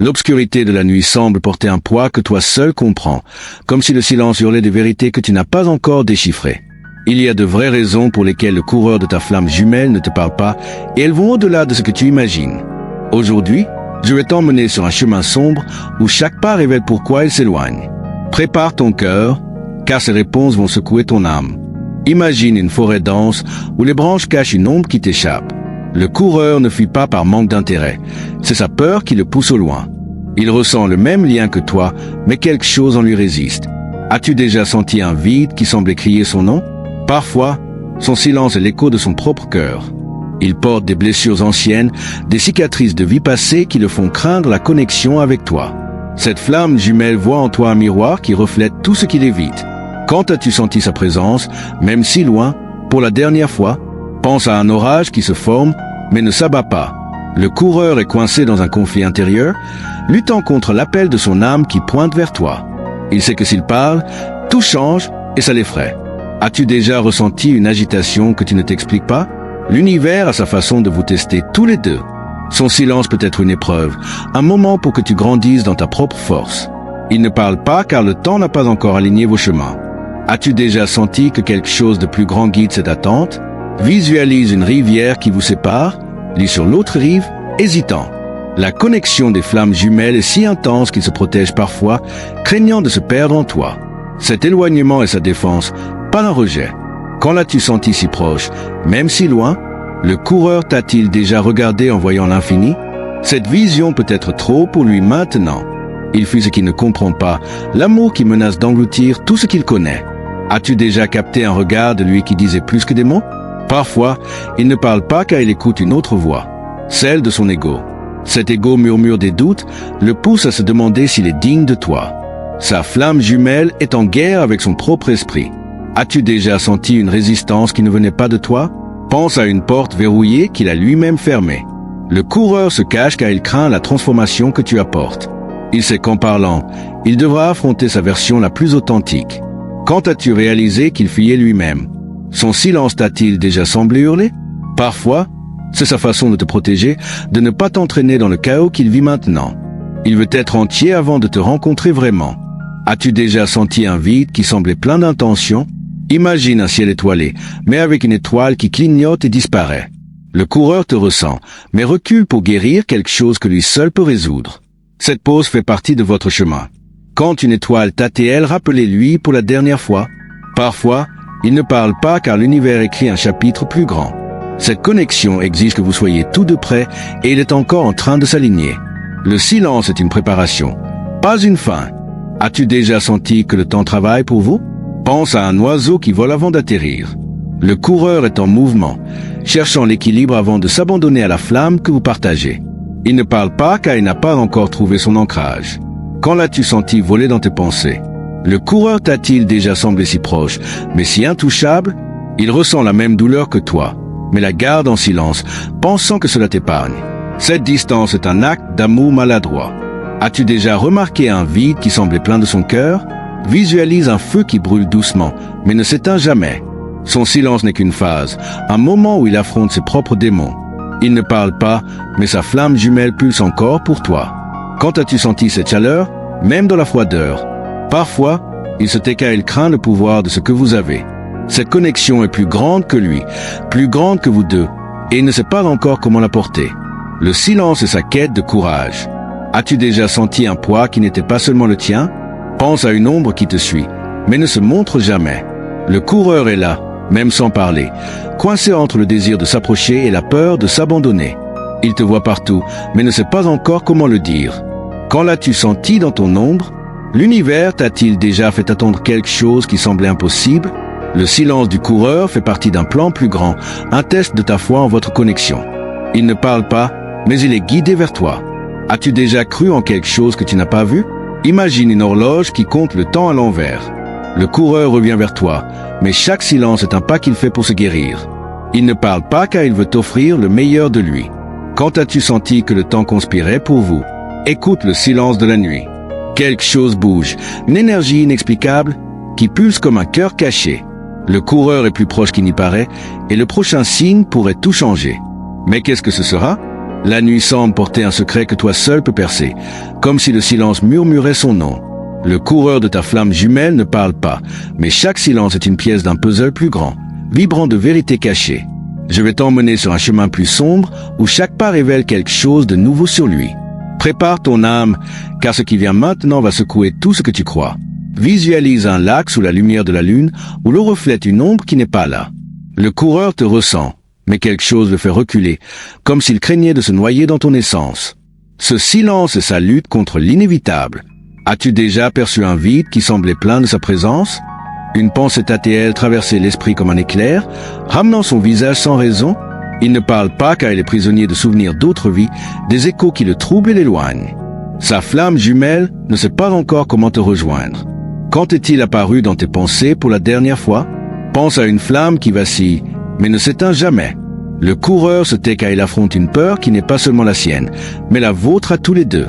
L'obscurité de la nuit semble porter un poids que toi seul comprends, comme si le silence hurlait des vérités que tu n'as pas encore déchiffrées. Il y a de vraies raisons pour lesquelles le coureur de ta flamme jumelle ne te parle pas, et elles vont au-delà de ce que tu imagines. Aujourd'hui, je vais t'emmener sur un chemin sombre où chaque pas révèle pourquoi il s'éloigne. Prépare ton cœur, car ces réponses vont secouer ton âme. Imagine une forêt dense où les branches cachent une ombre qui t'échappe. Le coureur ne fuit pas par manque d'intérêt, c'est sa peur qui le pousse au loin. Il ressent le même lien que toi, mais quelque chose en lui résiste. As-tu déjà senti un vide qui semblait crier son nom? Parfois, son silence est l'écho de son propre cœur. Il porte des blessures anciennes, des cicatrices de vie passée qui le font craindre la connexion avec toi. Cette flamme jumelle voit en toi un miroir qui reflète tout ce qu'il évite. Quand as-tu senti sa présence, même si loin, pour la dernière fois? Pense à un orage qui se forme, mais ne s'abat pas. Le coureur est coincé dans un conflit intérieur, luttant contre l'appel de son âme qui pointe vers toi. Il sait que s'il parle, tout change et ça l'effraie. As-tu déjà ressenti une agitation que tu ne t'expliques pas? L'univers a sa façon de vous tester tous les deux. Son silence peut être une épreuve, un moment pour que tu grandisses dans ta propre force. Il ne parle pas car le temps n'a pas encore aligné vos chemins. As-tu déjà senti que quelque chose de plus grand guide cette attente? Visualise une rivière qui vous sépare, lis sur l'autre rive, hésitant. La connexion des flammes jumelles est si intense qu'ils se protègent parfois, craignant de se perdre en toi. Cet éloignement est sa défense, pas un rejet. Quand l'as-tu senti si proche, même si loin? Le coureur t'a-t-il déjà regardé en voyant l'infini? Cette vision peut être trop pour lui maintenant. Il fuit ce qu'il ne comprend pas, l'amour qui menace d'engloutir tout ce qu'il connaît. As-tu déjà capté un regard de lui qui disait plus que des mots? Parfois, il ne parle pas car il écoute une autre voix, celle de son ego. Cet ego murmure des doutes, le pousse à se demander s'il est digne de toi. Sa flamme jumelle est en guerre avec son propre esprit. As-tu déjà senti une résistance qui ne venait pas de toi? Pense à une porte verrouillée qu'il a lui-même fermée. Le coureur se cache car il craint la transformation que tu apportes. Il sait qu'en parlant, il devra affronter sa version la plus authentique. Quand as-tu réalisé qu'il fuyait lui-même? Son silence t'a-t-il déjà semblé hurler? Parfois, c'est sa façon de te protéger, de ne pas t'entraîner dans le chaos qu'il vit maintenant. Il veut être entier avant de te rencontrer vraiment. As-tu déjà senti un vide qui semblait plein d'intentions? Imagine un ciel étoilé, mais avec une étoile qui clignote et disparaît. Le coureur te ressent, mais recule pour guérir quelque chose que lui seul peut résoudre. Cette pause fait partie de votre chemin. Quand une étoile t'ATL, rappelez-lui pour la dernière fois. Parfois, il ne parle pas car l'univers écrit un chapitre plus grand. Cette connexion exige que vous soyez tous deux près et il est encore en train de s'aligner. Le silence est une préparation, pas une fin. As-tu déjà senti que le temps travaille pour vous? Pense à un oiseau qui vole avant d'atterrir. Le coureur est en mouvement, cherchant l'équilibre avant de s'abandonner à la flamme que vous partagez. Il ne parle pas car il n'a pas encore trouvé son ancrage. Quand l'as-tu senti voler dans tes pensées? Le coureur t'a-t-il déjà semblé si proche, mais si intouchable? Il ressent la même douleur que toi, mais la garde en silence, pensant que cela t'épargne. Cette distance est un acte d'amour maladroit. As-tu déjà remarqué un vide qui semblait plein de son cœur? Visualise un feu qui brûle doucement, mais ne s'éteint jamais. Son silence n'est qu'une phase, un moment où il affronte ses propres démons. Il ne parle pas, mais sa flamme jumelle pulse encore pour toi. Quand as-tu senti cette chaleur, même dans la froideur? Parfois, il se tait car il craint le pouvoir de ce que vous avez. Cette connexion est plus grande que lui, plus grande que vous deux, et il ne sait pas encore comment la porter. Le silence est sa quête de courage. As-tu déjà senti un poids qui n'était pas seulement le tien? Pense à une ombre qui te suit, mais ne se montre jamais. Le coureur est là, même sans parler, coincé entre le désir de s'approcher et la peur de s'abandonner. Il te voit partout, mais ne sait pas encore comment le dire. Quand l'as-tu senti dans ton ombre? L'univers t'a-t-il déjà fait attendre quelque chose qui semblait impossible? Le silence du coureur fait partie d'un plan plus grand, un test de ta foi en votre connexion. Il ne parle pas, mais il est guidé vers toi. As-tu déjà cru en quelque chose que tu n'as pas vu? Imagine une horloge qui compte le temps à l'envers. Le coureur revient vers toi, mais chaque silence est un pas qu'il fait pour se guérir. Il ne parle pas car il veut t'offrir le meilleur de lui. Quand as-tu senti que le temps conspirait pour vous? Écoute le silence de la nuit. Quelque chose bouge, une énergie inexplicable qui pulse comme un cœur caché. Le coureur est plus proche qu'il n'y paraît et le prochain signe pourrait tout changer. Mais qu'est-ce que ce sera? La nuit semble porter un secret que toi seul peux percer, comme si le silence murmurait son nom. Le coureur de ta flamme jumelle ne parle pas, mais chaque silence est une pièce d'un puzzle plus grand, vibrant de vérité cachée. Je vais t'emmener sur un chemin plus sombre, où chaque pas révèle quelque chose de nouveau sur lui. Prépare ton âme, car ce qui vient maintenant va secouer tout ce que tu crois. Visualise un lac sous la lumière de la lune, où l'eau reflète une ombre qui n'est pas là. Le coureur te ressent, mais quelque chose le fait reculer, comme s'il craignait de se noyer dans ton essence. Ce silence est sa lutte contre l'inévitable. As-tu déjà perçu un vide qui semblait plein de sa présence? Une pensée t'a-t-elle traversé l'esprit comme un éclair, ramenant son visage sans raison? Il ne parle pas car il est prisonnier de souvenirs d'autres vies, des échos qui le troublent et l'éloignent. Sa flamme jumelle ne sait pas encore comment te rejoindre. Quand est-il apparu dans tes pensées pour la dernière fois? Pense à une flamme qui vacille, mais ne s'éteint jamais. Le coureur se tait car il affronte une peur qui n'est pas seulement la sienne, mais la vôtre à tous les deux.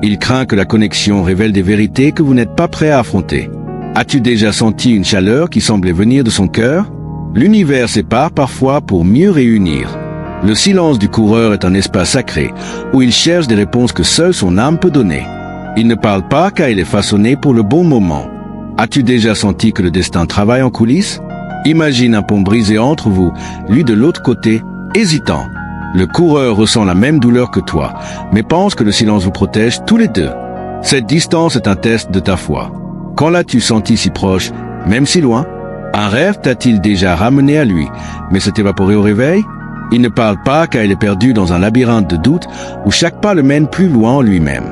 Il craint que la connexion révèle des vérités que vous n'êtes pas prêt à affronter. As-tu déjà senti une chaleur qui semblait venir de son cœur? L'univers sépare parfois pour mieux réunir. Le silence du coureur est un espace sacré, où il cherche des réponses que seule son âme peut donner. Il ne parle pas car il est façonné pour le bon moment. As-tu déjà senti que le destin travaille en coulisses? Imagine un pont brisé entre vous, lui de l'autre côté, hésitant. Le coureur ressent la même douleur que toi, mais pense que le silence vous protège tous les deux. Cette distance est un test de ta foi. Quand l'as-tu senti si proche, même si loin? Un rêve t'a-t-il déjà ramené à lui, mais s'est évaporé au réveil? Il ne parle pas car il est perdu dans un labyrinthe de doutes où chaque pas le mène plus loin en lui-même.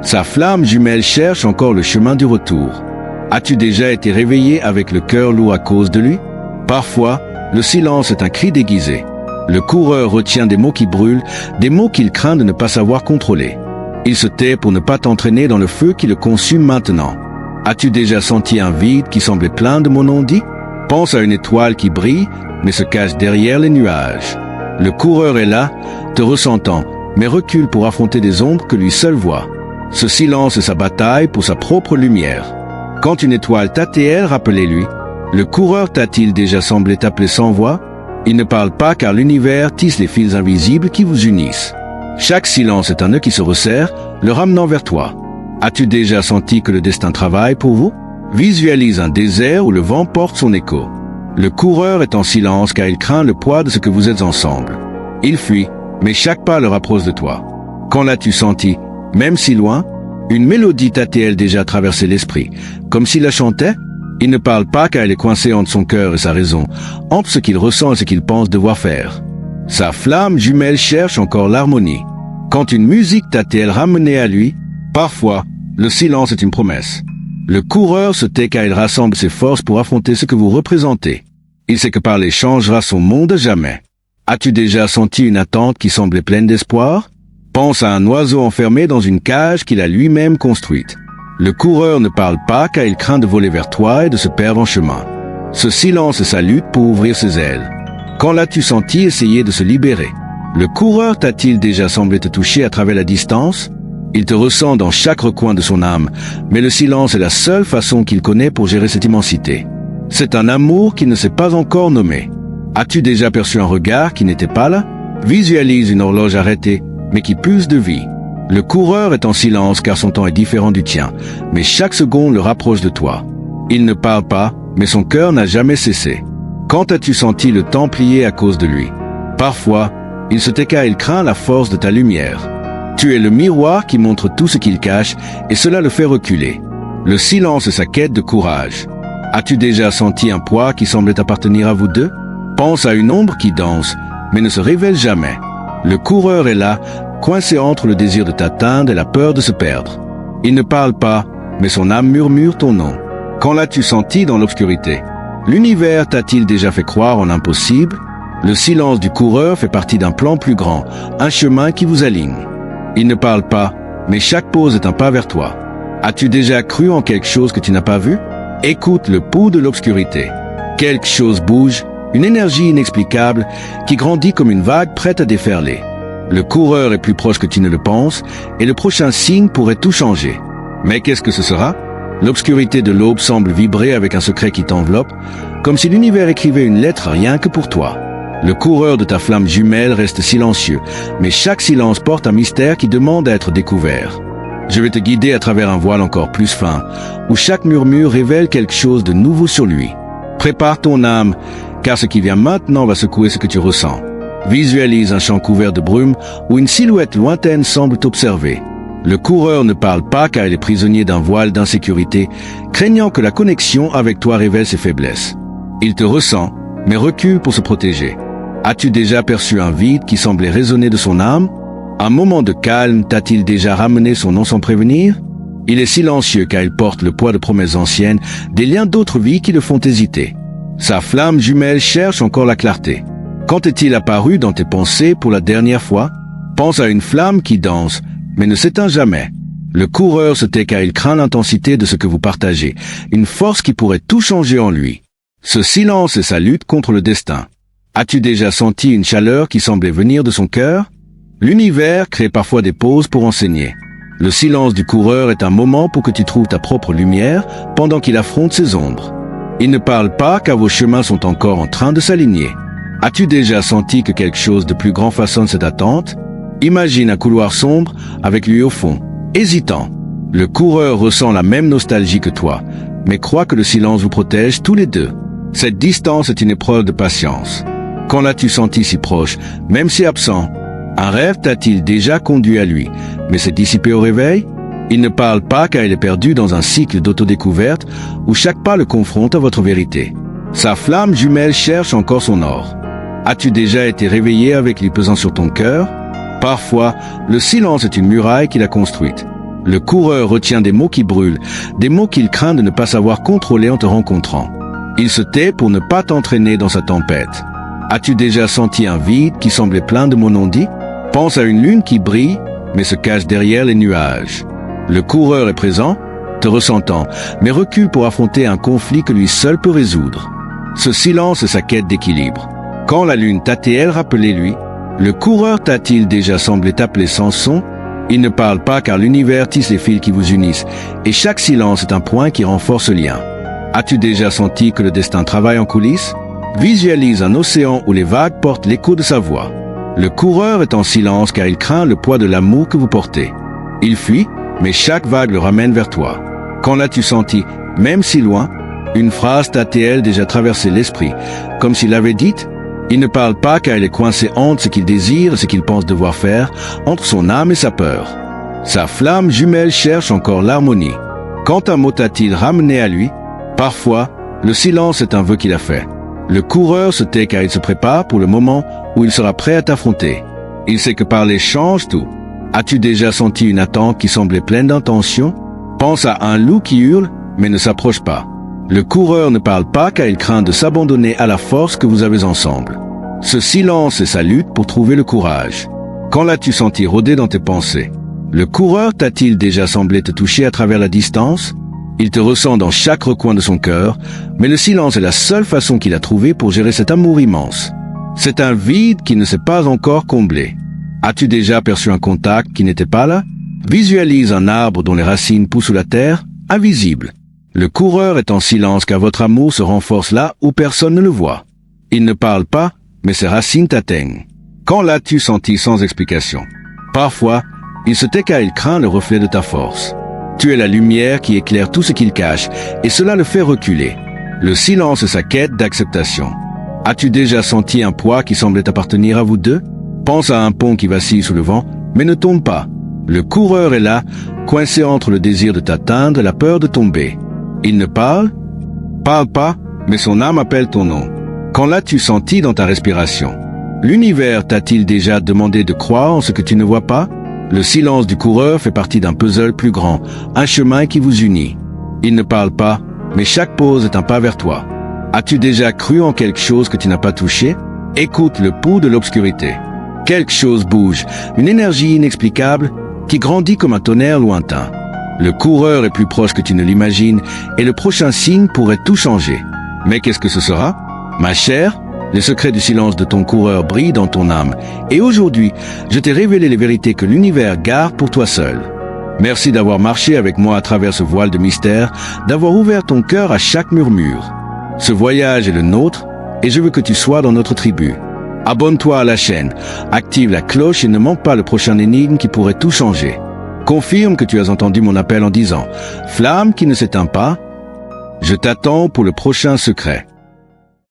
Sa flamme jumelle cherche encore le chemin du retour. As-tu déjà été réveillé avec le cœur lourd à cause de lui? Parfois, le silence est un cri déguisé. Le coureur retient des mots qui brûlent, des mots qu'il craint de ne pas savoir contrôler. Il se tait pour ne pas t'entraîner dans le feu qui le consume maintenant. As-tu déjà senti un vide qui semblait plein de non-dits? Pense à une étoile qui brille, mais se cache derrière les nuages. Le coureur est là, te ressentant, mais recule pour affronter des ombres que lui seul voit. Ce silence est sa bataille pour sa propre lumière. Quand une étoile t'a-t-elle rappelé lui? Le coureur t'a-t-il déjà semblé t'appeler sans voix? Il ne parle pas car l'univers tisse les fils invisibles qui vous unissent. Chaque silence est un nœud qui se resserre, le ramenant vers toi. As-tu déjà senti que le destin travaille pour vous? Visualise un désert où le vent porte son écho. Le coureur est en silence car il craint le poids de ce que vous êtes ensemble. Il fuit, mais chaque pas le rapproche de toi. Quand l'as-tu senti, même si loin? Une mélodie t'a-t-elle déjà traversé l'esprit, comme s'il la chantait? Il ne parle pas car elle est coincée entre son cœur et sa raison, entre ce qu'il ressent et ce qu'il pense devoir faire. Sa flamme jumelle cherche encore l'harmonie. Quand une musique t'a-t-elle ramené à lui? Parfois, le silence est une promesse. Le coureur se tait car il rassemble ses forces pour affronter ce que vous représentez. Il sait que parler changera son monde à jamais. As-tu déjà senti une attente qui semblait pleine d'espoir? Pense à un oiseau enfermé dans une cage qu'il a lui-même construite. Le coureur ne parle pas car il craint de voler vers toi et de se perdre en chemin. Ce silence est sa lutte pour ouvrir ses ailes. Quand l'as-tu senti essayer de se libérer? Le coureur t'a-t-il déjà semblé te toucher à travers la distance? Il te ressent dans chaque recoin de son âme, mais le silence est la seule façon qu'il connaît pour gérer cette immensité. C'est un amour qu'il ne s'est pas encore nommé. As-tu déjà perçu un regard qui n'était pas là? Visualise une horloge arrêtée, mais qui pulse de vie. Le coureur est en silence car son temps est différent du tien, mais chaque seconde le rapproche de toi. Il ne parle pas, mais son cœur n'a jamais cessé. Quand as-tu senti le temps plier à cause de lui? Parfois, il se tait car il craint la force de ta lumière. Tu es le miroir qui montre tout ce qu'il cache, et cela le fait reculer. Le silence est sa quête de courage. As-tu déjà senti un poids qui semblait appartenir à vous deux? Pense à une ombre qui danse, mais ne se révèle jamais. Le coureur est là, coincé entre le désir de t'atteindre et la peur de se perdre. Il ne parle pas, mais son âme murmure ton nom. Quand l'as-tu senti dans l'obscurité? L'univers t'a-t-il déjà fait croire en l'impossible? Le silence du coureur fait partie d'un plan plus grand, un chemin qui vous aligne. Il ne parle pas, mais chaque pause est un pas vers toi. As-tu déjà cru en quelque chose que tu n'as pas vu? Écoute le pouls de l'obscurité. Quelque chose bouge, une énergie inexplicable qui grandit comme une vague prête à déferler. Le coureur est plus proche que tu ne le penses, et le prochain signe pourrait tout changer. Mais qu'est-ce que ce sera? L'obscurité de l'aube semble vibrer avec un secret qui t'enveloppe, comme si l'univers écrivait une lettre rien que pour toi. Le coureur de ta flamme jumelle reste silencieux, mais chaque silence porte un mystère qui demande à être découvert. Je vais te guider à travers un voile encore plus fin, où chaque murmure révèle quelque chose de nouveau sur lui. Prépare ton âme, car ce qui vient maintenant va secouer ce que tu ressens. Visualise un champ couvert de brume où une silhouette lointaine semble t'observer. Le coureur ne parle pas car il est prisonnier d'un voile d'insécurité, craignant que la connexion avec toi révèle ses faiblesses. Il te ressent, mais recule pour se protéger. As-tu déjà perçu un vide qui semblait résonner de son âme? Un moment de calme t'a-t-il déjà ramené son nom sans prévenir? Il est silencieux car il porte le poids de promesses anciennes, des liens d'autres vies qui le font hésiter. Sa flamme jumelle cherche encore la clarté. Quand est-il apparu dans tes pensées pour la dernière fois? Pense à une flamme qui danse, mais ne s'éteint jamais. Le coureur se tait car il craint l'intensité de ce que vous partagez, une force qui pourrait tout changer en lui. Ce silence est sa lutte contre le destin. As-tu déjà senti une chaleur qui semblait venir de son cœur? L'univers crée parfois des pauses pour enseigner. Le silence du coureur est un moment pour que tu trouves ta propre lumière pendant qu'il affronte ses ombres. Il ne parle pas car vos chemins sont encore en train de s'aligner. As-tu déjà senti que quelque chose de plus grand façonne cette attente? Imagine un couloir sombre avec lui au fond, hésitant. Le coureur ressent la même nostalgie que toi, mais croit que le silence vous protège tous les deux. Cette distance est une épreuve de patience. Quand l'as-tu senti si proche, même si absent? Un rêve t'a-t-il déjà conduit à lui, mais s'est dissipé au réveil? Il ne parle pas car il est perdu dans un cycle d'autodécouverte où chaque pas le confronte à votre vérité. Sa flamme jumelle cherche encore son or. As-tu déjà été réveillé avec lui pesant sur ton cœur? Parfois, le silence est une muraille qu'il a construite. Le coureur retient des mots qui brûlent, des mots qu'il craint de ne pas savoir contrôler en te rencontrant. Il se tait pour ne pas t'entraîner dans sa tempête. As-tu déjà senti un vide qui semblait plein de mots non dits? Pense à une lune qui brille, mais se cache derrière les nuages. Le coureur est présent, te ressentant, mais recule pour affronter un conflit que lui seul peut résoudre. Ce silence est sa quête d'équilibre. Quand la lune t'a-t-elle rappelé lui? Le coureur t'a-t-il déjà semblé t'appeler sans son? Il ne parle pas car l'univers tisse les fils qui vous unissent, et chaque silence est un point qui renforce le lien. As-tu déjà senti que le destin travaille en coulisses? Visualise un océan où les vagues portent l'écho de sa voix. Le coureur est en silence car il craint le poids de l'amour que vous portez. Il fuit, mais chaque vague le ramène vers toi. Quand l'as-tu senti, même si loin? Une phrase t'a-t-elle déjà traversé l'esprit, comme s'il avait dit? Il ne parle pas car il est coincé entre ce qu'il désire et ce qu'il pense devoir faire, entre son âme et sa peur. Sa flamme jumelle cherche encore l'harmonie. Quand un mot t'a-t-il ramené à lui? Parfois, le silence est un vœu qu'il a fait. Le coureur se tait car il se prépare pour le moment où il sera prêt à t'affronter. Il sait que parler change tout. As-tu déjà senti une attente qui semblait pleine d'intention? Pense à un loup qui hurle, mais ne s'approche pas. Le coureur ne parle pas car il craint de s'abandonner à la force que vous avez ensemble. Ce silence est sa lutte pour trouver le courage. Quand l'as-tu senti rôder dans tes pensées? Le coureur t'a-t-il déjà semblé te toucher à travers la distance? Il te ressent dans chaque recoin de son cœur, mais le silence est la seule façon qu'il a trouvée pour gérer cet amour immense. C'est un vide qui ne s'est pas encore comblé. As-tu déjà perçu un contact qui n'était pas là? Visualise un arbre dont les racines poussent sous la terre, invisible. Le coureur est en silence car votre amour se renforce là où personne ne le voit. Il ne parle pas, mais ses racines t'atteignent. Quand l'as-tu senti sans explication? Parfois, il se tait car il craint le reflet de ta force. Tu es la lumière qui éclaire tout ce qu'il cache, et cela le fait reculer. Le silence est sa quête d'acceptation. As-tu déjà senti un poids qui semblait appartenir à vous deux? Pense à un pont qui vacille sous le vent, mais ne tombe pas. Le coureur est là, coincé entre le désir de t'atteindre et la peur de tomber. Il ne parle pas, mais son âme appelle ton nom. Quand l'as-tu senti dans ta respiration? L'univers t'a-t-il déjà demandé de croire en ce que tu ne vois pas? Le silence du coureur fait partie d'un puzzle plus grand, un chemin qui vous unit. Il ne parle pas, mais chaque pause est un pas vers toi. As-tu déjà cru en quelque chose que tu n'as pas touché? Écoute le pouls de l'obscurité. Quelque chose bouge, une énergie inexplicable qui grandit comme un tonnerre lointain. Le coureur est plus proche que tu ne l'imagines et le prochain signe pourrait tout changer. Mais qu'est-ce que ce sera? Ma chère, les secrets du silence de ton coureur brillent dans ton âme. Et aujourd'hui, je t'ai révélé les vérités que l'univers garde pour toi seul. Merci d'avoir marché avec moi à travers ce voile de mystère, d'avoir ouvert ton cœur à chaque murmure. Ce voyage est le nôtre, et je veux que tu sois dans notre tribu. Abonne-toi à la chaîne, active la cloche et ne manque pas le prochain énigme qui pourrait tout changer. Confirme que tu as entendu mon appel en disant « Flamme qui ne s'éteint pas ». Je t'attends pour le prochain secret.